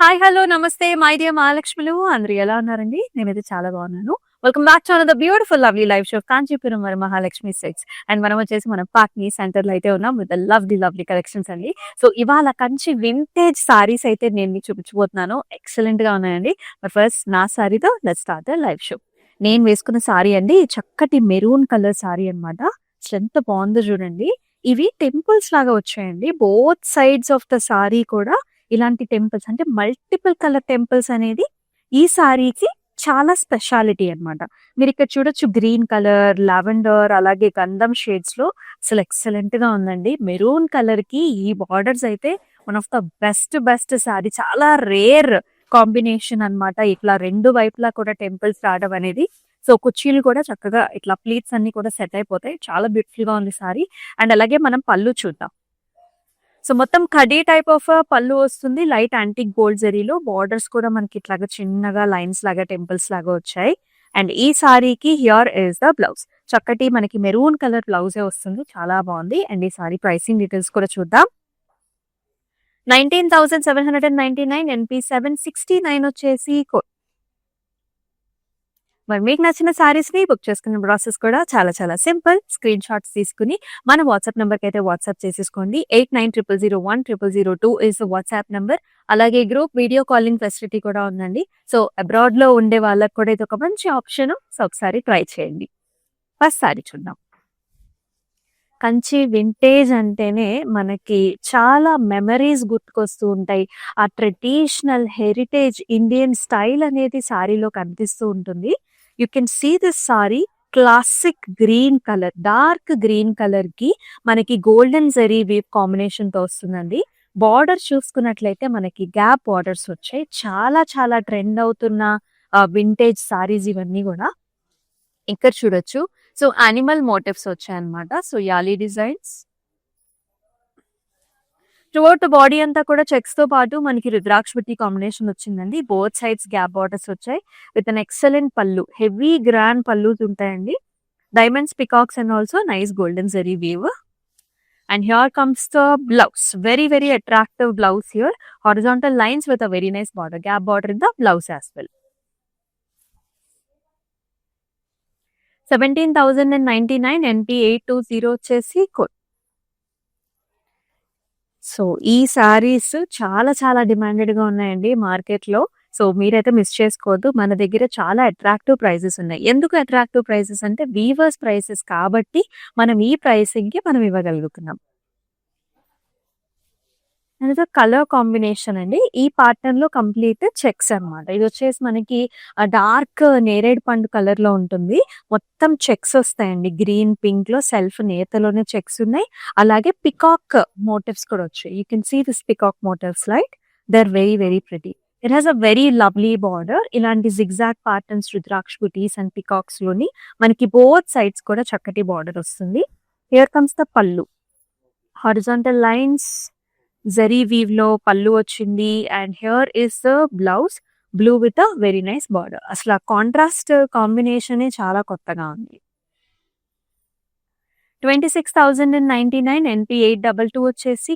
Hi, hello, నమస్తే my dear మహాలక్ష్ములు. అందరూ ఎలా ఉన్నారండి? నేనైతే చాలా బాగున్నాను. Welcome back to another beautiful lovely live show Kanchipuram Varamahalakshmi silks. And మనం వచ్చేసి మన పాట్నీ సెంటర్‌లో అయితే ఉన్నాం విత్ లవ్లీ కలెక్షన్స్ అండి. సో ఇవాళ కంచి వింటేజ్ సారీస్ అయితే నేను మీకు చూపించబోతున్నాను. ఎక్సలెంట్‌గా ఉన్నాయండి. బట్ ఫస్ట్ నా సారీతో let's start the live show. నేను వేసుకున్న సారీ అండి చక్కటి మెరూన్ కలర్ సారీ అన్నమాట. అసలు ఎంత బాగుందో చూడండి. ఇవి టెంపుల్స్ లాగా వచ్చాయండి. Both sides of the sorry కూడా ఇలాంటి టెంపుల్స్ అంటే మల్టిపుల్ కలర్ టెంపుల్స్ అనేది ఈ సారీకి చాలా స్పెషాలిటీ అన్నమాట. మీరు ఇక్కడ చూడొచ్చు గ్రీన్ కలర్, లావెండర్ అలాగే గంధం షేడ్స్ లో అసలు ఎక్సలెంట్ గా ఉందండి. మెరూన్ కలర్ కి ఈ బార్డర్స్ అయితే one of the best sorry. చాలా రేర్ కాంబినేషన్ అన్నమాట. ఇట్లా రెండు వైపులా కూడా టెంపుల్స్ రావడం అనేది. సో కుర్చీలు కూడా చక్కగా ఇట్లా ప్లీట్స్ అన్ని కూడా సెట్ అయిపోతాయి. చాలా బ్యూటిఫుల్ గా ఉంది సారీ. అండ్ అలాగే మనం పళ్ళు చూద్దాం. సో మొత్తం కడీ టైప్ ఆఫ్ పళ్ళు వస్తుంది. లైట్ యాంటిక్ గోల్డ్ జరీలో బార్డర్స్ కూడా మనకి ఇట్లాగా చిన్నగా లైన్స్ లాగా టెంపుల్స్ లాగా వచ్చాయి. అండ్ ఈ సారీకి హియర్ ఇస్ ద బ్లౌజ్. చక్కటి మనకి మెరూన్ కలర్ బ్లౌజే వస్తుంది. చాలా బాగుంది. అండ్ ఈ సారీ ప్రైసింగ్ డీటెయిల్స్ కూడా చూద్దాం. 19,799 NP 769 వచ్చేసి మరి మీకు నచ్చిన సారీస్ ని బుక్ చేసుకునే ప్రాసెస్ కూడా చాలా సింపుల్. స్క్రీన్ షాట్స్ తీసుకుని మన వాట్సాప్ నెంబర్ కి అయితే వాట్సాప్ చేసేసుకోండి. 8900010002 ఇస్ వాట్సాప్ నెంబర్. అలాగే గ్రూప్ వీడియో కాలింగ్ ఫెసిలిటీ కూడా ఉందండి. సో అబ్రాడ్ లో ఉండే వాళ్ళకి కూడా ఇది ఒక మంచి ఆప్షన్. సో ఒకసారి ట్రై చేయండి. ఫస్ట్ సారీ చూద్దాం. కంచి వింటేజ్ అంటేనే మనకి చాలా మెమరీస్ గుర్తుకొస్తూ ఉంటాయి. ఆ ట్రెడిషనల్ హెరిటేజ్ ఇండియన్ స్టైల్ అనేది సారీలో కనిపిస్తూ ఉంటుంది. You can see this sari classic green colour, dark green colour కి మనకి గోల్డెన్ జరీ వీవ్ కాంబినేషన్ తో వస్తుందండి. బార్డర్ చూసుకున్నట్లయితే మనకి గ్యాప్ బార్డర్స్ వచ్చాయి. చాలా ట్రెండ్ అవుతున్న వింటేజ్ సారీస్ ఇవన్నీ కూడా. ఇక్కడ చూడొచ్చు. సో యానిమల్ మోటివ్స్ వచ్చాయన్నమాట. సో యాలీ డిజైన్స్ త్రూఅవుట్ బాడీ అంతా కూడా చెక్స్ తో పాటు మనకి రుద్రాక్ష బుట్టి కాంబినేషన్ వచ్చిందండి. బోత్ సైడ్స్ గ్యాప్ బార్డర్స్ వచ్చాయి విత్ అన్ ఎక్సలెంట్ పళ్ళు. హెవీ గ్రాండ్ పళ్ళుస్ ఉంటాయండి. Diamonds, peacocks and also nice golden zari weave. And here comes the blouse. Very attractive blouse here. Horizontal lines with a very nice border. Gap border in the blouse as well. 17,099 NP 820 వచ్చేసి so ఈ సారీస్ చాలా demanded గా ఉన్నాయండి market లో. So మీరైతే miss చేసుకోవద్దు. మన దగ్గర చాలా అట్రాక్టివ్ ప్రైజెస్ ఉన్నాయి. ఎందుకు అట్రాక్టివ్ ప్రైజెస్ అంటే వీవర్స్ ప్రైసెస్ కాబట్టి మనం ఈ ప్రైసింగ్ కి మనం ఇవ్వగలుగుతున్నాం. అనేది కలర్ కాంబినేషన్ అండి. ఈ ప్యాటర్న్ లో కంప్లీట్ చెక్స్ అన్నమాట. ఇది వచ్చేసి మనకి డార్క్ నేరేడు పండు కలర్ లో ఉంటుంది. మొత్తం చెక్స్ వస్తాయండి. గ్రీన్, పింక్ లో సెల్ఫ్ నేతలోనే చెక్స్ ఉన్నాయి. అలాగే పికాక్ మోటివ్స్ కూడా వచ్చాయి. You can see this peacock motifs right. They are very pretty. It has a very lovely border. ఇలాంటి జిగ్జాగ్ ప్యాటర్న్స్ రుద్రాక్ష బుటీస్ అండ్ పికాక్స్ లోని మనకి బోత్ సైడ్స్ కూడా చక్కటి బార్డర్ వస్తుంది. హియర్ కమ్స్ ద పళ్ళు. హారిజాంటల్ లైన్స్, జరీ వీవ్ లో పళ్ళు వచ్చింది. And here is the blouse. Blue with a very nice border. అసలు కాంట్రాస్ట్ కాంబినేషన్ చాలా కొత్తగా ఉంది. 26,099 NP 822 వచ్చేసి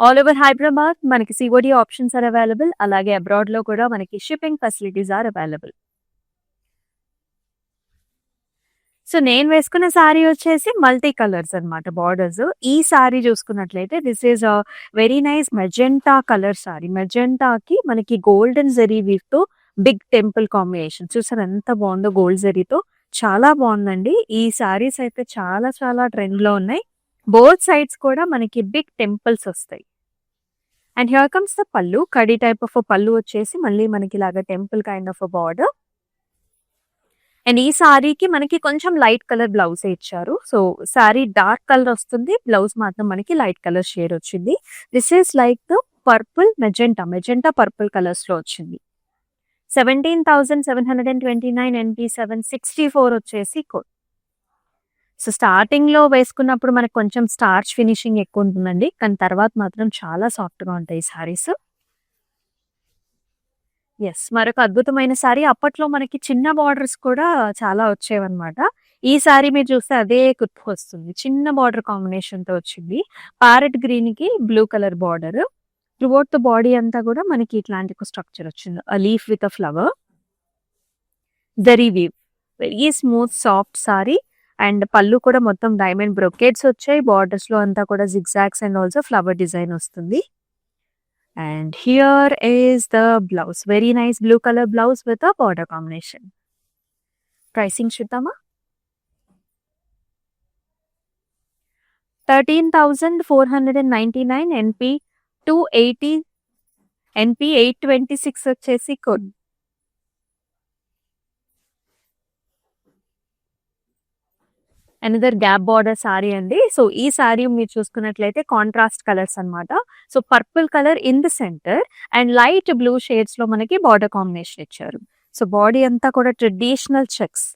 ఆల్ ఓవర్ హైదరాబాద్ మనకి సిఓడి ఆప్షన్స్ ఆర్ అవైలబుల్. అలాగే అబ్రాడ్ లో కూడా మనకి shipping facilities are available. So నేను వేసుకున్న సారీ వచ్చేసి మల్టీ కలర్స్ అన్నమాట బార్డర్స్. ఈ సారీ చూసుకున్నట్లయితే this is a very nice magenta colour sari. మెజెంటాకి మనకి గోల్డెన్ జరీ వీవ్ తో బిగ్ టెంపుల్ కాంబినేషన్. చూసారు ఎంత బాగుందో గోల్డ్ జరీతో. చాలా బాగుందండి. ఈ సారీస్ అయితే చాలా ట్రెండ్ లో ఉన్నాయి. బోత్ సైడ్స్ కూడా మనకి బిగ్ టెంపుల్స్ వస్తాయి. అండ్ హియర్ కమ్స్ ద పళ్ళు. కడీ టైప్ ఆఫ్ పళ్ళు వచ్చేసి మళ్ళీ మనకి ఇలాగా temple kind of border. And ఈ సారీకి మనకి కొంచెం లైట్ కలర్ బ్లౌజ్ ఇచ్చారు. సో సారీ డార్క్ కలర్ వస్తుంది. బ్లౌజ్ మాత్రం మనకి లైట్ కలర్ షేడ్ వచ్చింది. This is like the purple magenta purple colours లో వచ్చింది. 17,729 NP 764 వచ్చేసి సో స్టార్టింగ్ లో వేసుకున్నప్పుడు మనకు కొంచెం స్టార్చ్ ఫినిషింగ్ ఎక్కువ ఉంటుందండి. కానీ తర్వాత మాత్రం చాలా సాఫ్ట్ గా ఉంటాయి సారీస్. మరొక అద్భుతమైన సారీ. అప్పట్లో మనకి చిన్న బార్డర్స్ కూడా చాలా వచ్చేవన్నమాట. ఈ సారీ మీరు చూస్తే అదే గుర్తుకొస్తుంది. చిన్న బార్డర్ కాంబినేషన్‌తో వచ్చింది. ప్యారెట్ గ్రీన్‌కి blue colour border. Throughout the body అంతా కూడా మనకి ఇట్లాంటి ఒక స్ట్రక్చర్ వచ్చింది. Leaf with flower. Zari weave. Very smooth soft sari. And పళ్ళు కూడా మొత్తం డైమండ్ బ్రొకేట్స్ వచ్చాయి. బార్డర్స్‌లో అంతా కూడా zigzags and also flower design వస్తుంది. And here is the blouse. Very nice blue colour blouse with a border combination. Pricing చూద్దామా? 13,499 NP 280 NP 826 వచ్చేసి కోడ్. అనదర్ గ్యాప్ బార్డర్ సారీ అండి. సో ఈ సారీ మీరు చూసుకున్నట్లయితే కాంట్రాస్ట్ కలర్స్ అన్నమాట. So purple colour in the centre and light blue shades లో మనకి బార్డర్ కాంబినేషన్ ఇచ్చారు. సో బాడీ అంతా కూడా traditional checks,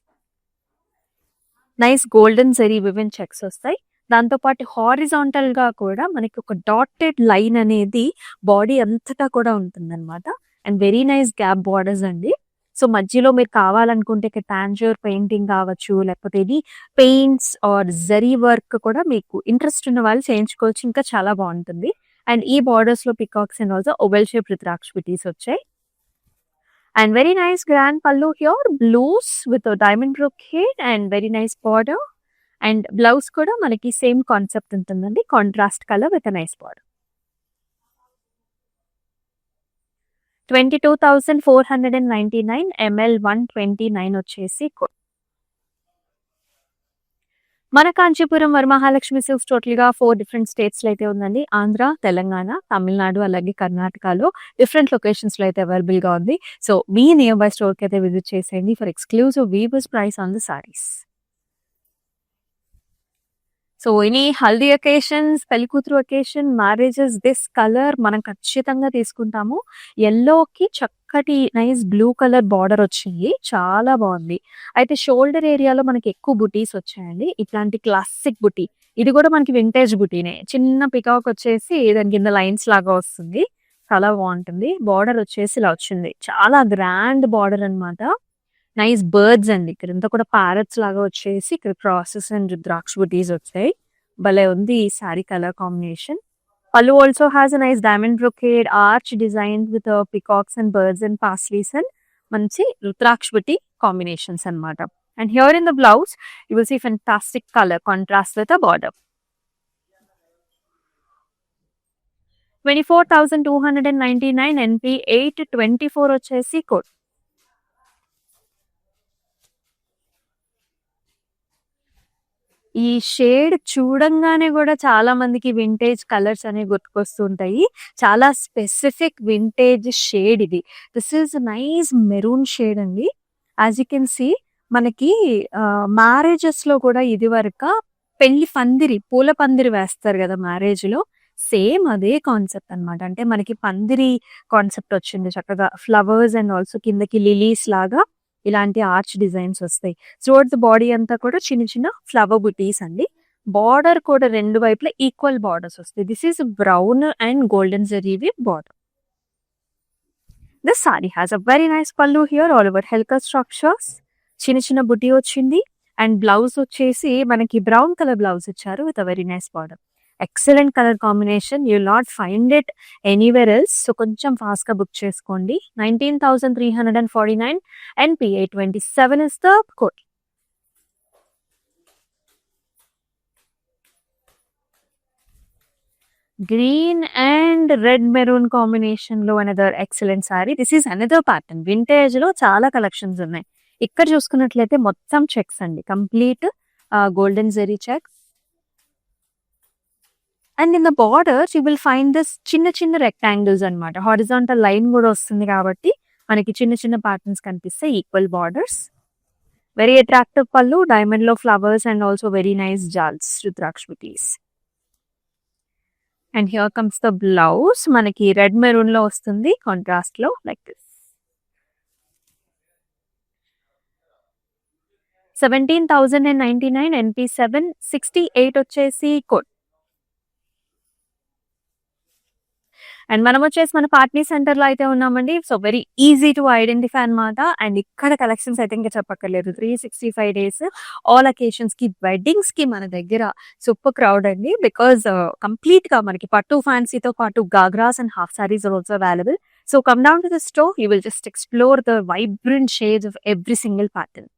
nice golden zari woven checks వస్తాయి. దాంతో పాటు హారిజాంటల్ గా కూడా మనకి ఒక డాటెడ్ లైన్ అనేది బాడీ అంతటా కూడా ఉంటుందన్నమాట. And very nice gap borders అండి. సో మధ్యలో మీరు కావాలనుకుంటే ఇక్కడ టాంజర్ పెయింటింగ్ కావచ్చు, లేకపోతే ఇది పెయింట్స్ ఆర్ జరీ వర్క్ కూడా మీకు ఇంట్రెస్ట్ ఉన్న వాళ్ళు చేయించుకోవచ్చు. ఇంకా చాలా బాగుంటుంది. అండ్ ఈ బార్డర్స్ లో peacocks and also oval shape rudraksha beads వచ్చాయి. And very nice grand pallu here, blues with diamond brocade and very nice border. And blouse కూడా మనకి సేమ్ కాన్సెప్ట్ ఉంటుందండి. Contrast colour with nice border. 22,499 ML 129 వచ్చేసి code. మన Kanchipuram Varamahalakshmi silks total గా 4 different states లో అయితే ఉందండి. ఆంధ్ర, తెలంగాణ, తమిళనాడు, అలాగే కర్ణాటకలో డిఫరెంట్ లొకేషన్స్ లో అయితే అవైలబుల్ గా ఉంది. సో మీ నియర్ బై స్టోర్ కి అయితే విజిట్ చేసేయండి for exclusive weavers price on the saris. So any haldi occasions, పెళ్లి కూతురు అకేషన్, మ్యారేజెస్, దిస్ కలర్ మనం ఖచ్చితంగా తీసుకుంటాము. ఎల్లోకి చక్కటి నైస్ బ్లూ కలర్ బార్డర్ వచ్చింది, చాలా బాగుంది. అయితే షోల్డర్ ఏరియాలో మనకి ఎక్కువ బుటీస్ వచ్చాయండి. ఇట్లాంటి క్లాసిక్ బుటీ, ఇది కూడా మనకి వింటేజ్ బుటీనే. చిన్న పికాక్ వచ్చేసి దాని కింద లైన్స్ లాగా వస్తుంది, చాలా బాగుంటుంది. బార్డర్ వచ్చేసి ఇలా వచ్చింది, చాలా గ్రాండ్ బార్డర్ అన్నమాట. నైస్ బర్డ్స్ అండి, ఇక్కడ ఇంత కూడా ప్యారెట్స్ లాగా వచ్చేసి ఇక్కడ క్రాసెస్ అండ్ రుద్రాక్ష బుటీస్ వచ్చాయి. భలే ఉంది ఈ sari colour combination. Pallu also has a nice diamond brocade arch design with peacocks and birds and paisleys and మంచి రుద్రాక్ష బుటీ కాంబినేషన్స్ అన్నమాట. And here in the blouse you will see fantastic colour contrast with a border. 24,299 NP 824 వచ్చేసి code. ఈ shade చూడంగానే కూడా చాలా మందికి వింటేజ్ కలర్స్ అనేవి గుర్తుకొస్తుంటాయి. చాలా స్పెసిఫిక్ వింటేజ్ షేడ్ ఇది. This is nice maroon shade అండి. యాజ్ యూ కెన్ సీ మనకి మ్యారేజెస్ లో కూడా ఇది వరకు పెళ్లి పందిరి, పూల పందిరి వేస్తారు కదా మ్యారేజ్ లో, సేమ్ అదే కాన్సెప్ట్ అన్నమాట. అంటే మనకి పందిరి కాన్సెప్ట్ వచ్చింది, చక్కగా ఫ్లవర్స్ అండ్ ఆల్సో కిందకి లిలీస్ లాగా ఇలాంటి ఆర్చ్ డిజైన్స్ వస్తాయి. త్రూఅవుట్ ద బాడీ అంతా కూడా చిన్న చిన్న ఫ్లవర్ బుటీస్ అండి. బార్డర్ కూడా రెండు వైపులా ఈక్వల్ బార్డర్స్ వస్తాయి. This is brown and golden zari with border. This sorry has a very nice pallu here, all over హెల్కర్ structures, చిన్న చిన్న బుటీ వచ్చింది. అండ్ బ్లౌజ్ వచ్చేసి మనకి బ్రౌన్ కలర్ బ్లౌజ్ ఇచ్చారు with a very nice border. Excellent colour combination, you will not find it anywhere else. So కొంచెం fast గా book చేసుకోండి. 19,349 NP 827 is the code. Green and red maroon combination లో another excellent sari. This is another pattern. Vintage లో చాలా collections ఉన్నాయి. ఇక్కడ చూసుకున్నట్లయితే మొత్తం చెక్స్ అండి, complete golden zari checks. And in the borders you will find this చిన్న చిన్న రెక్టాంగిల్స్ అన్నమాట. హారిజాంటల్ లైన్ కూడా వస్తుంది కాబట్టి మనకి చిన్న చిన్న ప్యాటర్న్స్ కనిపిస్తాయి, equal borders. Very attractive pallu, diamond లో flowers and also very nice జాల్స్, రుద్రాక్ష బుటీస్. And here comes the blouse, మనకి రెడ్ మెరూన్ లో వస్తుంది కాంట్రాస్ట్ లో, లైక్ దిస్. 17,099 NP 768 వచ్చేసి కోడ్. అండ్ మనం వచ్చేసి మన పార్ట్నీ సెంటర్ లో అయితే ఉన్నామండి. So very easy to identify అన్నమాట. అండ్ ఇక్కడ కలెక్షన్స్ అయితే ఇంకా చెప్పక్కర్లేదు. 365 డేస్ ఆల్ అకేషన్స్ కి, వెడ్డింగ్స్ కి మన దగ్గర సూపర్ క్రౌడ్ అండి. బికాస్ కంప్లీట్ గా మనకి పట్టు ఫ్యాన్సీతో పాటు ghagras and half saris are also available. So come down to the store, you will just explore the vibrant shades of every single pattern.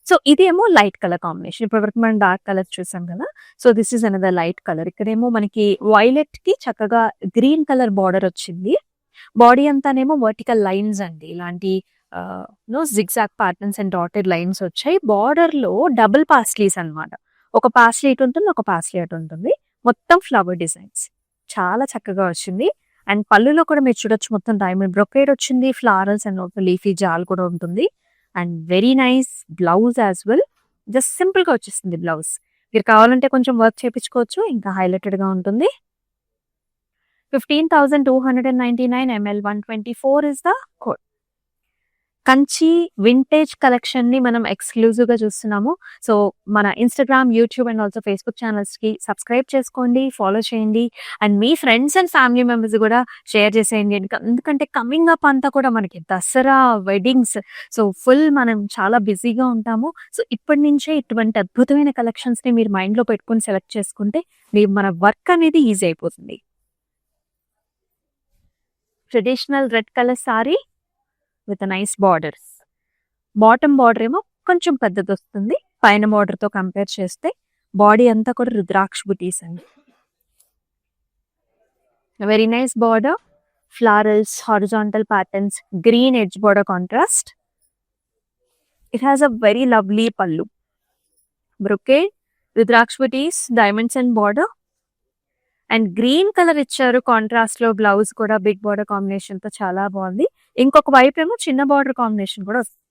So ఇదేమో లైట్ కలర్ కాంబినేషన్. ఇప్పటివరకు మనం డార్క్ కలర్ చూసాం కదా. So this is another light colour. ఇక్కడేమో మనకి violet కి చక్కగా green colour border వచ్చింది. బాడీ అంతానేమో వర్టికల్ లైన్స్ అండి. ఇలాంటి zigzag patterns and dotted lines వచ్చాయి. బార్డర్ లో డబుల్ పాస్లీస్ అన్నమాట. ఒక పాస్లీ ఇటు ఉంటుంది, ఒక పాస్లీ అటు ఉంటుంది. మొత్తం ఫ్లవర్ డిజైన్స్ చాలా చక్కగా వచ్చింది. అండ్ పళ్ళులో కూడా మీరు చూడొచ్చు, మొత్తం డైమండ్ బ్రొకేడ్ వచ్చింది. ఫ్లారల్స్ అండ్ లీఫీ జాల్ కూడా ఉంటుంది. And very nice blouse as well. Just simple గా వచ్చేస్తుంది బ్లౌజ్. మీరు కావాలంటే కొంచెం వర్క్ చేయించుకోవచ్చు, ఇంకా హైలైటెడ్ గా ఉంటుంది. 15,299 ml 124 is the code. Kanchi vintage collection ని మనం ఎక్స్క్లూజివ్ గా చూస్తున్నాము. సో మన Instagram, YouTube and also Facebook channels కి సబ్స్క్రైబ్ చేసుకోండి, ఫాలో చేయండి. And me friends and family members కూడా షేర్ చేసేయండి. ఎందుకంటే కమింగ్ అప్ అంతా కూడా మనకి దసరా, వెడ్డింగ్స్, సో ఫుల్ మనం చాలా బిజీగా ఉంటాము. సో ఇప్పటి నుంచే ఇటువంటి అద్భుతమైన కలెక్షన్స్ ని మీరు మైండ్ లో పెట్టుకుని సెలెక్ట్ చేసుకుంటే మన వర్క్ అనేది ఈజీ అయిపోతుంది. Traditional red colour sorry with nice borders. Bottom border ఏమో కొంచెం పెద్దది వస్తుంది పైన బార్డర్ తో కంపేర్ చేస్తే. బాడీ అంతా కూడా రుద్రాక్ష బుటీస్ అండి. Very nice border, florals, horizontal patterns, green edge border contrast. It has a very lovely పల్లు, brocade, rudraksha buttis, diamonds and border. And green colour ఇచ్చారు కాంట్రాస్ట్ లో. బ్లౌజ్ కూడా బిగ్ బార్డర్ కాంబినేషన్ తో చాలా బాగుంది. ఇంకొక వైపు ఏమో చిన్న బార్డర్ కాంబినేషన్ కూడా వస్తుంది.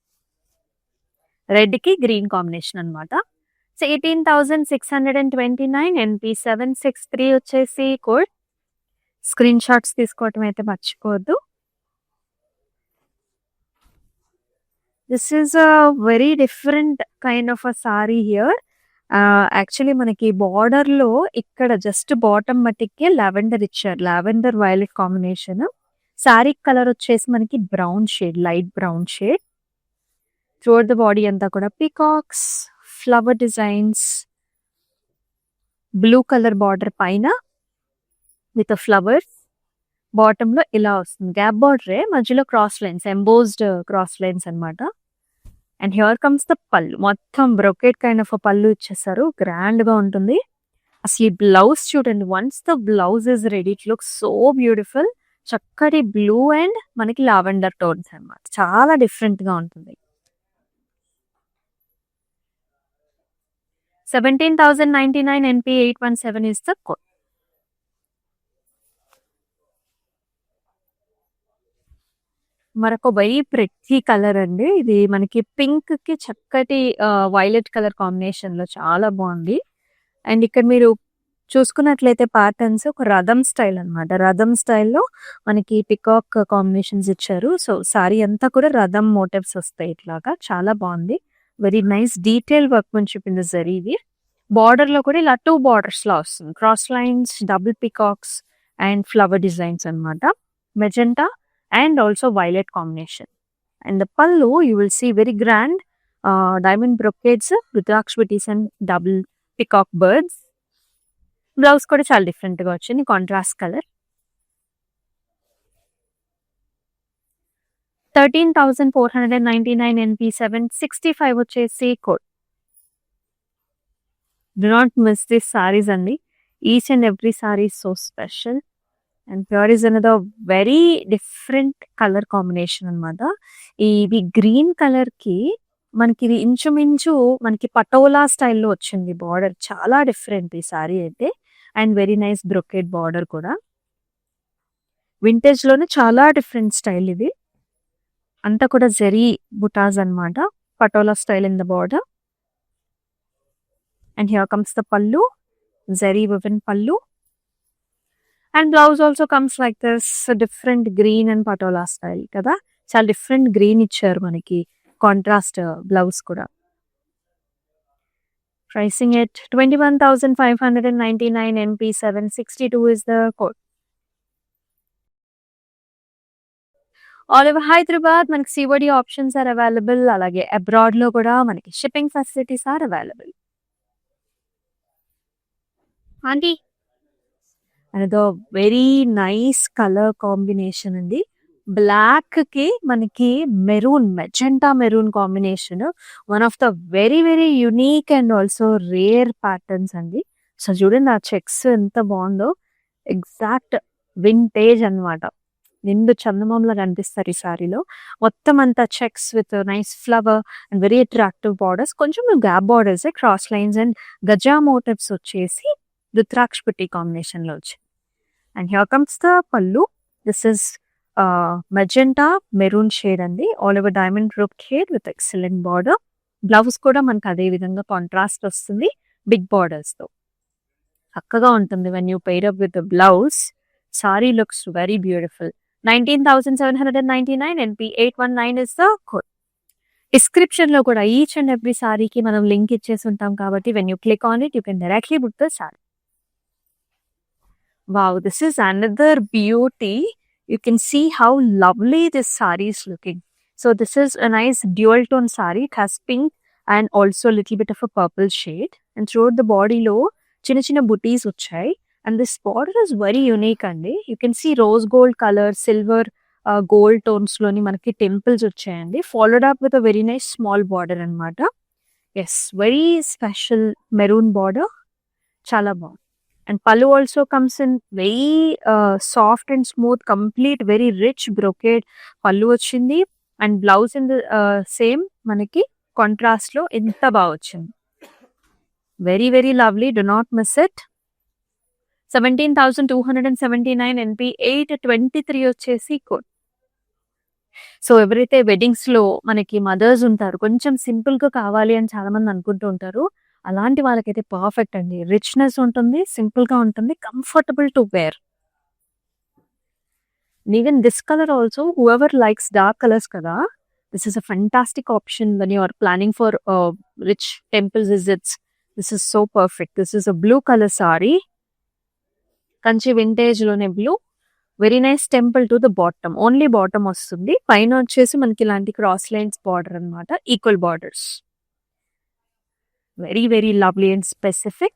రెడ్ కి గ్రీన్ కాంబినేషన్ అనమాట. సో 18,629 NP 763 వచ్చేసి కోడ్. స్క్రీన్ షాట్స్ తీసుకోవటం అయితే మర్చిపోవద్దు. This is a very different kind of a sorry here. Actually మనకి బార్డర్ లో ఇక్కడ జస్ట్ బాటమ్ మట్టికే లావెండర్ ఇచ్చారు, lavender violet combination. Sorry colour వచ్చేసి మనకి brown shade, light brown shade. Throughout the body అంతా కూడా peacocks, flower designs, blue colour border పైన with flowers. Bottom లో ఇలా వస్తుంది, గ్యాప్ బార్డరే, మధ్యలో cross lines, embossed cross lines అనమాట. అండ్ హియర్ కమ్స్ ద పళ్ళు. మొత్తం బ్రొకేట్ కైండ్ ఆఫ్ పళ్ళు ఇచ్చేసారు, గ్రాండ్ గా ఉంటుంది. అసలు ఈ బ్లౌజ్ చూడండి, once the blouse is ready, it look so beautiful. చక్కటి బ్లూ అండ్ మనకి లావెండర్ టోన్స్ అనమాట, చాలా డిఫరెంట్ గా ఉంటుంది. 17,099 NP 817 is the code. మరొక వెరీ ప్రెట్టి కలర్ అండి. ఇది మనకి పింక్ కి చక్కటి వైలెట్ కలర్ కాంబినేషన్ లో చాలా బాగుంది. అండ్ ఇక్కడ మీరు చూసుకున్నట్లయితే ప్యాటర్న్స్ ఒక రథం స్టైల్ అనమాట. రథం స్టైల్లో మనకి పికాక్ కాంబినేషన్స్ ఇచ్చారు. సో సారీ అంతా కూడా రథం మోటివ్స్ వస్తాయి ఇట్లాగా, చాలా బాగుంది. వెరీ నైస్ డీటెయిల్ వర్క్ అని చెప్పింది జరిగి. బార్డర్ లో కూడా ఇలా 2 బార్డర్స్ లా వస్తుంది, cross lines, double peacocks and flower designs అనమాట. Magenta and also violet combination. And the pallu you will see very grand diamond brocades, rudraksh booties and double peacock birds. Blouse kuda chaala different ga vachindi, contrast color. 13,499 NP 765 vachesi code. Do not miss this sarees andi. Each and every saree is so special. And pure is another very different colour combination అనమాట. ఇది green colour కి మనకి ఇది ఇంచుమించు మనకి పటోలా స్టైల్లో వచ్చింది border, చాలా డిఫరెంట్ ఈ సారీ అయితే. And very nice brocade border కూడా, వింటేజ్ లోనే చాలా డిఫరెంట్ స్టైల్ ఇది. అంతా కూడా జరీ బుటాస్ అనమాట, patola style in the border. And here comes the పల్లు, జరీ వివెన్ పల్లు. And blouse also comes like this, different green and patola style కదా, చాలా డిఫరెంట్ గ్రీన్ ఇచ్చారు మనకి కాంట్రాస్ట్ బ్లౌజ్ కూడా. Pricing at 21,599 NP 762 is the code. All over Hyderabad, మనకి COD options are available. అలాగే abroad లో కూడా మనకి shipping facilities are available. Aunty, another very nice color combination అండి. బ్లాక్ కి మనకి magenta maroon combination one of the very very unique and also rare patterns అండి. So చూడండి ఆ చెక్స్ ఎంత బాగుందో, ఎగ్జాక్ట్ వింటేజ్ అన్నమాట. నిండు చందమామలా కనిపిస్తారు ఈ సారీలో. మొత్తం అంతా checks with nice flower and very attractive borders, కొంచెం gap borders, cross lines and గజా మోటివ్స్ వచ్చేసి రుద్రాక్ష పుట్టి కాంబినేషన్ లో వచ్చాయి. And here comes the pallu. This is magenta maroon shade అండి, ఆల్ ఓవర్ డైమండ్ రూప్ shade with excellent border. Blouse కూడా మనకు అదే విధంగా కాంట్రాస్ట్ వస్తుంది బిగ్ బార్డర్స్ తో. చక్కగా ఉంటుంది when you pair up with the blouse. Sorry looks very beautiful. 19,799 NP 819 is the code. Description లో కూడా ఈచ్ అండ్ ఎవ్రీ సారీకి మనం లింక్ ఇచ్చేసి ఉంటాం కాబట్టి when you click on it you can directly book the sorry. Wow, this is another beauty. You can see how lovely this saree is looking. So this is a nice dual tone saree. It has pink and also a little bit of a purple shade. And throughout the body lo chinna chinna booties vachai. And this border is very unique andi. You can see rose gold color, silver gold tones loni manaki temples vachayandi, followed up with a very nice small border anamata. Yes, very special maroon border. Chala bagundi. And pallu also comes in very soft and smooth, complete, very rich brocade pallu vachindi. And blouse in the same manaki contrast lo enta baga vachindi. Very very lovely. Do not miss it. 17,279 NP 823 వచ్చేసి code. So ఎవరైతే weddings లో మనకి mothers ఉంటారు, కొంచెం simple గా కావాలి అని చాలా మంది అనుకుంటూ ఉంటారు, అలాంటి వాళ్ళకైతే పర్ఫెక్ట్ అండి. రిచ్నెస్ ఉంటుంది, సింపుల్ గా ఉంటుంది, comfortable to wear. Even this colour also, whoever likes dark colours కదా, this is a fantastic option when you are planning for rich temple visits. This is so perfect. This is a blue colour sari, Kanchi vintage లోనే blue. Very nice temple to the bottom, only bottom వస్తుంది. పైన వచ్చేసి మనకి ఇలాంటి cross lines border అనమాట, equal borders. Very very lovely and specific.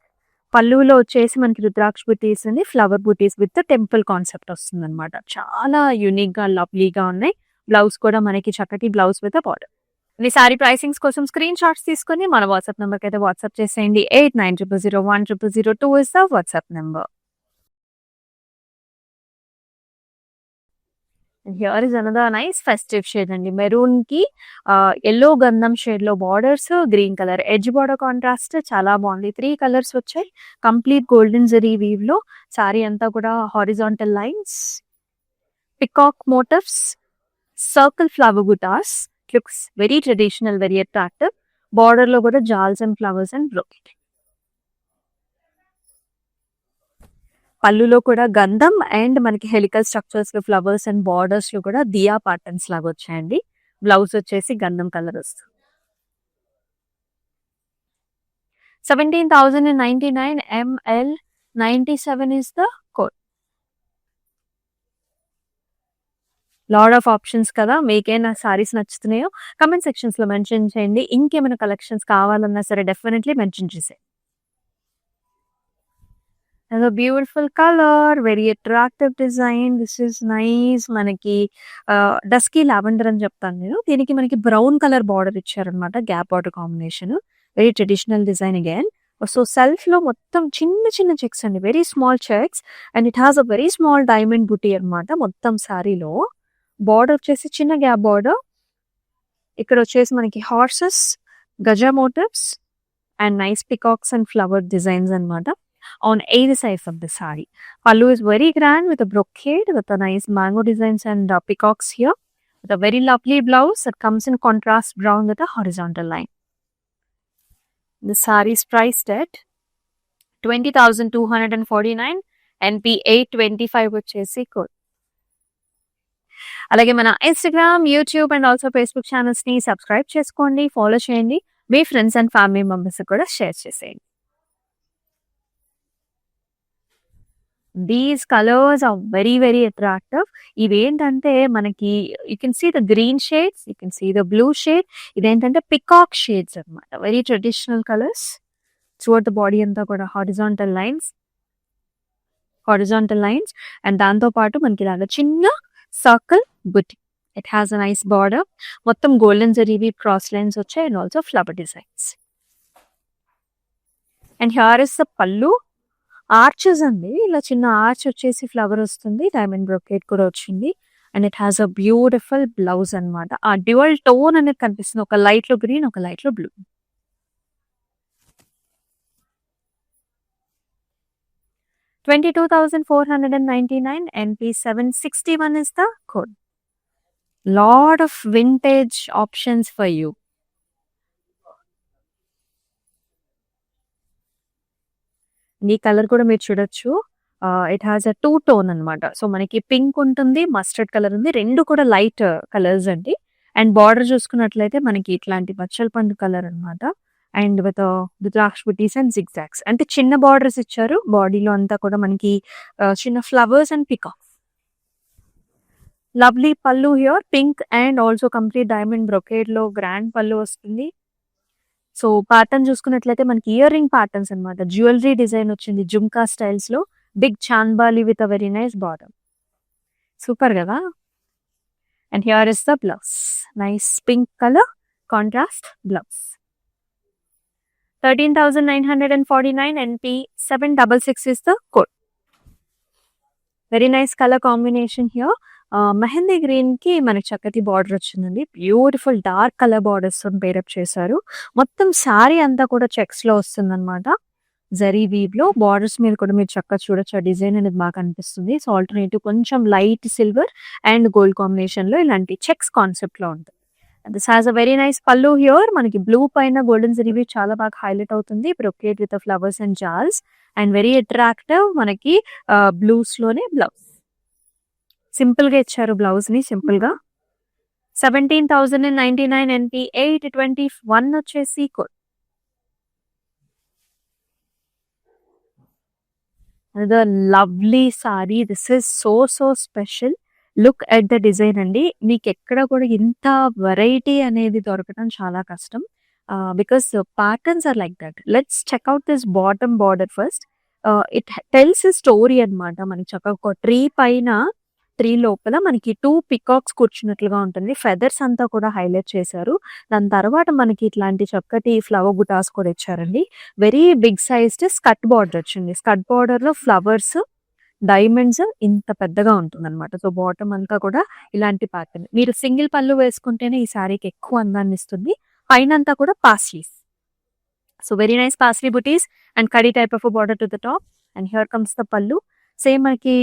పళ్ళులో వచ్చేసి మనకి రుద్రాక్ష బుటీస్ అండి, flower buttis with temple concept వస్తుంది అనమాట. చాలా యూనిక్ గా లవ్లీగా ఉన్నాయి. బ్లౌజ్ కూడా మనకి చక్కటి బ్లౌజ్ విత్ బార్డర్. ఈ సారీ ప్రైసింగ్స్ కోసం స్క్రీన్ షాట్స్ తీసుకొని మన వాట్సాప్ నెంబర్కి అయితే వాట్సాప్ చేసేయండి. 8900010002 is the WhatsApp number. Here is another nice festive shade అండి. మెరూన్ కి ఎల్లో గంధం షేడ్ లో borders, green colour edge border contrast చాలా బాగుంది. 3 కలర్స్ వచ్చాయి. కంప్లీట్ గోల్డెన్ జరీ వీవ్ లో సారీ అంతా కూడా horizontal lines, peacock motifs, circle flower బుటాస్. Looks very traditional, very attractive. Border లో కూడా జాల్స్ అండ్ ఫ్లవర్స్ అండ్ బ్రోకెట్. పళ్ళులో కూడా గంధం అండ్ మనకి హెలికల్ స్ట్రక్చర్స్ లో ఫ్లవర్స్ అండ్ బార్డర్స్ లో కూడా దియా ప్యాటర్న్స్ లాగా వచ్చాయండి. బ్లౌజ్ వచ్చేసి గంధం కలర్ వస్తుంది. 17,099 ML 97 is the code. Lot of options కదా, మీకేనా సారీస్ నచ్చుతున్నాయో కమెంట్ సెక్షన్స్ లో మెన్షన్ చేయండి. ఇంకేమైనా కలెక్షన్స్ కావాలన్నా సరే డెఫినెట్లీ మెన్షన్ చేసేయండి. And a beautiful color, very attractive design. This is nice. మనకి డస్కీ లావెండర్ అని చెప్తాను నేను. దీనికి మనకి బ్రౌన్ కలర్ బార్డర్ ఇచ్చారనమాట, gap border combination. Very traditional design again. So self లో మొత్తం చిన్న చిన్న చెక్స్ అండి, very small checks. And it has a very small diamond బుటీ అనమాట. మొత్తం సారీలో బార్డర్ వచ్చేసి చిన్న గ్యాప్ బార్డర్. ఇక్కడ వచ్చేసి మనకి హార్సెస్, గజా motifs and nice peacocks and flower designs అనమాట on either side of the saree. Pallu is very grand with a brocade with a nice mango designs and peacocks here, with a very lovely blouse that comes in contrast brown with a horizontal line. The saree is priced at 20,249 NP 825 వచ్చేసి code. అలాగే మన Instagram, YouTube and also Facebook channels ని subscribe చేసుకోండి, follow చేయండి. మీ friends and family members కూడా share చేసేయండి. These colours are very very attractive. ఇవేంటంటే మనకి you can see the green shades, you can see the blue shade. ఇదేంటంటే peacock shades అన్నమాట. Very traditional colours. Throughout the body అంతా కూడా horizontal lines and దాంతో పాటు మనకి ఇలాగ చిన్న సర్కిల్ బుట్టి. It has a nice border. మొత్తం గోల్డెన్ జరీవి క్రాస్ లైన్స్ వచ్చాయి and also flower designs. And here is the పల్లు. ఆర్చెస్ అండి, ఇలా చిన్న ఆర్చ్ వచ్చేసి ఫ్లవర్ వస్తుంది. డైమండ్ బ్రొకేట్ కూడా వచ్చింది. And it has a beautiful blouse అన్నమాట. ఆ డ్యువల్ టోన్ అనేది కనిపిస్తుంది. ఒక లైట్ లో గ్రీన్, ఒక లైట్ లో blue. 22,499 NP761 is the code. Lot of vintage options for you. ఈ కలర్ కూడా మీరు చూడొచ్చు. ఇట్ హ్యాస్ అ 2 టోన్ అన్నమాట. సో మనకి పింక్ ఉంటుంది, మస్టర్డ్ కలర్ ఉంది. రెండు కూడా లైట్ కలర్స్ అండి. అండ్ బార్డర్ చూసుకున్నట్లయితే మనకి ఇట్లాంటి బచ్చల పండు కలర్ అన్నమాట. అండ్ విత్ ద్రాక్ష బుటీస్ అండ్ జిగ్జాగ్స్. అంటే చిన్న బార్డర్స్ ఇచ్చారు. బాడీలో అంతా కూడా మనకి చిన్న flowers and peacocks. Lovely pallu here, pink and also complete diamond brocade లో గ్రాండ్ పల్లు వస్తుంది. సో ప్యాటర్న్ చూసుకున్నట్లయితే మనకి ఇయర్ రింగ్ ప్యాటర్న్స్ అనమాట. జ్యువెలరీ డిజైన్ వచ్చింది జుమ్కా స్టైల్స్ లో. Big chandbali with a very nice border. Super కదా. And here is the blouse. Nice pink colour contrast blouse. 13,949 NP766 is the code. Very nice color combination here. Mehndi green కి మనకి చక్కటి border వచ్చిందండి. Beautiful dark colour borders pair up చేశారు. మొత్తం శారీ అంతా కూడా checks లో వస్తుంది అనమాట. జరీ వీవ్ లో బార్డర్స్ మీద కూడా మీరు చక్కగా చూడొచ్చు. ఆ డిజైన్ అనేది బాగా అనిపిస్తుంది. సో ఆల్టర్నేటివ్ కొంచెం light silver and gold combination లో ఇలాంటి చెక్స్ కాన్సెప్ట్ లో ఉంటుంది. This has a very nice pallu here. మనకి బ్లూ పైన గోల్డెన్ జరీ వీవ్ చాలా బాగా హైలైట్ అవుతుంది. బ్రొకేట్ విత్ ఫ్లవర్స్ అండ్ జాల్స్ అండ్ వెరీ అట్రాక్టివ్. మనకి బ్లూస్ లోనే బ్లౌజ్. సింపుల్ గా ఇచ్చారు బ్లౌజ్ ని. సింపుల్ గా 17,099 NP821 వచ్చేసి code. Another lovely saree. This is so special. Look at the design అండి. మీకు ఎక్కడ కూడా ఇంత వెరైటీ అనేది దొరకడం చాలా కష్టం. Because patterns are like that. Let's check out this bottom border first. It tells story అనమాట. మనకి చక్కగా ఒక ట్రీ లోపల మనకి 2 పికాక్స్ కూర్చున్నట్లుగా ఉంటుంది. ఫెదర్స్ అంతా కూడా హైలైట్ చేశారు. దాని తర్వాత మనకి ఇట్లాంటి చక్కటి ఫ్లవర్ బుటాస్ కూడా ఇచ్చారండి. వెరీ బిగ్ సైజ్డ్ స్కట్ బార్డర్ వచ్చింది. స్కట్ బార్డర్ లో ఫ్లవర్స్, డైమండ్స్ ఇంత పెద్దగా ఉంటుంది అనమాట. సో బాటమ్ అంతా కూడా ఇలాంటి ప్యాటర్న్. మీరు సింగిల్ పళ్ళు వేసుకుంటేనే ఈ శారీకి ఎక్కువ అందాన్ని ఇస్తుంది. పైన అంతా కూడా paisleys. So very nice paisley బుటీస్ అండ్ కడీ type of border to the top. And here comes the pallu. Same మనకి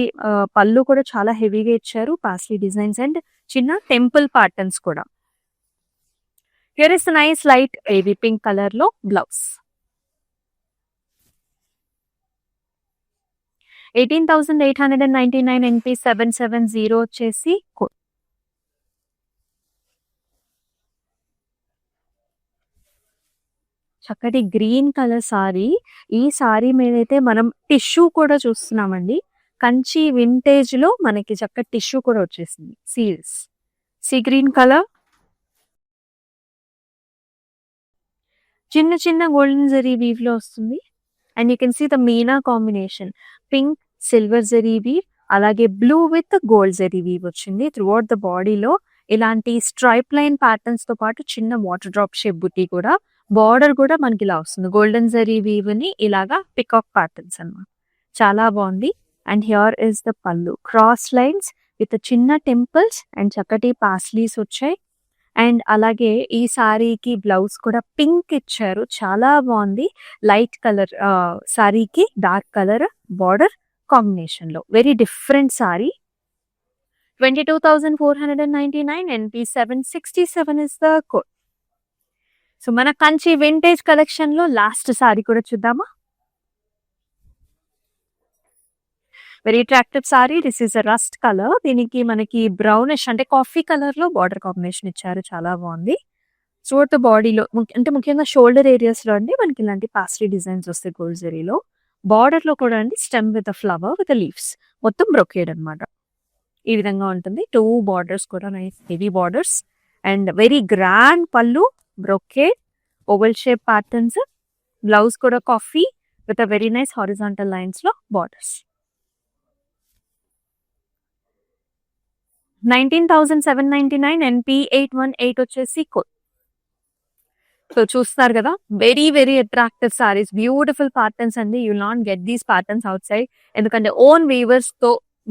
పళ్ళు కూడా చాలా హెవీగా ఇచ్చారు. పాస్లీ డిజైన్స్ అండ్ చిన్న టెంపుల్ ప్యాటర్న్స్ కూడా. హియర్ ఇస్ నైస్ లైట్ ఏవీ పింక్ కలర్ లో బ్లౌజ్. 18,899 NP770 వచ్చేసి కోడ్. చక్కటి గ్రీన్ కలర్ సారీ. ఈ సారీ మీదైతే మనం టిష్యూ కూడా చూస్తున్నామండి. కంచి వింటేజ్ లో మనకి చక్కటి టిష్యూ కూడా వచ్చేసింది. సీల్స్ సీ గ్రీన్ కలర్. చిన్న గోల్డెన్ జరీ వీవ్ లో వస్తుంది. And you can see the meena combination. Pink silver zari weave, అలాగే blue with gold zari weave వచ్చింది. త్రూఅవుట్ ద బాడీలో ఇలాంటి స్ట్రైప్ లైన్ ప్యాటర్న్స్ తో పాటు చిన్న వాటర్ డ్రాప్ షేప్ బుట్టి కూడా. బార్డర్ కూడా మనకి ఇలా వస్తుంది. గోల్డెన్ జరీ వీవ్ ని ఇలాగా పికాక్ ప్యాటర్న్స్ అన్నమాట. చాలా బాగుంది. And here is the pallu. Cross lines with చిన్న టెంపుల్స్ అండ్ చక్కటి పాస్లీస్ వచ్చాయి. అండ్ అలాగే ఈ సారీకి బ్లౌజ్ కూడా పింక్ ఇచ్చారు. చాలా బాగుంది. లైట్ కలర్ సారీకి డార్క్ కలర్ బార్డర్ కాంబినేషన్ లో. Very different sari. 22,499 NP767 is the code. So మన కంచి వింటేజ్ కలెక్షన్ లో లాస్ట్ సారీ కూడా చూద్దామా. Very attractive sari. This is a rust colour. దీనికి మనకి బ్రౌనిష్ అంటే కాఫీ కలర్ లో బార్డర్ కాంబినేషన్ ఇచ్చారు. చాలా బాగుంది. త్రూఅవుట్ ద బాడీలో అంటే ముఖ్యంగా షోల్డర్ ఏరియాస్‌లో అండి మనకి ఇలాంటి పాస్ట్రీ డిజైన్స్ వస్తాయి గోల్డ్ జరీలో. బార్డర్‌లో కూడా అండి stem with a flower with a leaves. మొత్తం బ్రొకేడ్ అనమాట. ఈ విధంగా ఉంటుంది. 2 బార్డర్స్ కూడా nice heavy borders and very grand pallu, brocade, oval shape patterns. Blouse కూడా coffee with a very nice horizontal లైన్స్‌లో బార్డర్స్. 19,799 NP 818 వచ్చేసి కోడ్. సో చూస్తున్నారు కదా, very very attractive saris, beautiful patterns అండి. You will not get these patterns out side. ఎందుకంటే own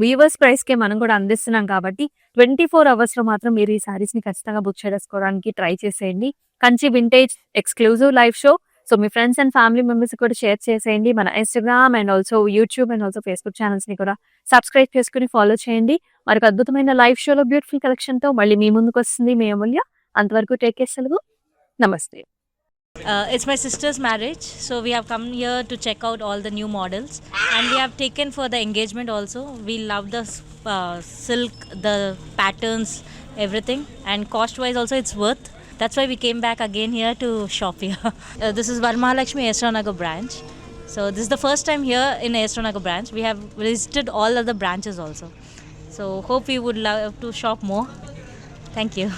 weavers price కే మనం కూడా అందిస్తున్నాం కాబట్టి 24 అవర్స్ లో మాత్రం మీరు ఈ సారీస్ ని ఖచ్చితంగా బుక్ చేసుకోవడానికి ట్రై చేసేయండి. Kanchi vintage exclusive live show. So me friends and family members కూడా షేర్ చేసేయండి. మన Instagram and also YouTube and also Facebook channels ని కూడా సబ్స్క్రైబ్ చేసుకుని ఫాలో చేయండి. మరొక అద్భుతమైన లైవ్ షోలో బ్యూటిఫుల్ కలెక్షన్ తో మళ్ళీ మీ ముందుకు వస్తుంది మీ అమూల్య. అంతవరకు టేక్ కేర్, సెలవు, నమస్తే. It's my sister's marriage, so we have come here to check out all the new models, and we have taken for the engagement also. We love the silk, the patterns, everything, and cost wise also it's worth. That's why we came back again here to shop here. This is Varmahalakshmi Esranagar branch. So this is the first time here in Esranagar branch. We have visited all other branches also. So hope you would love to shop more. Thank you.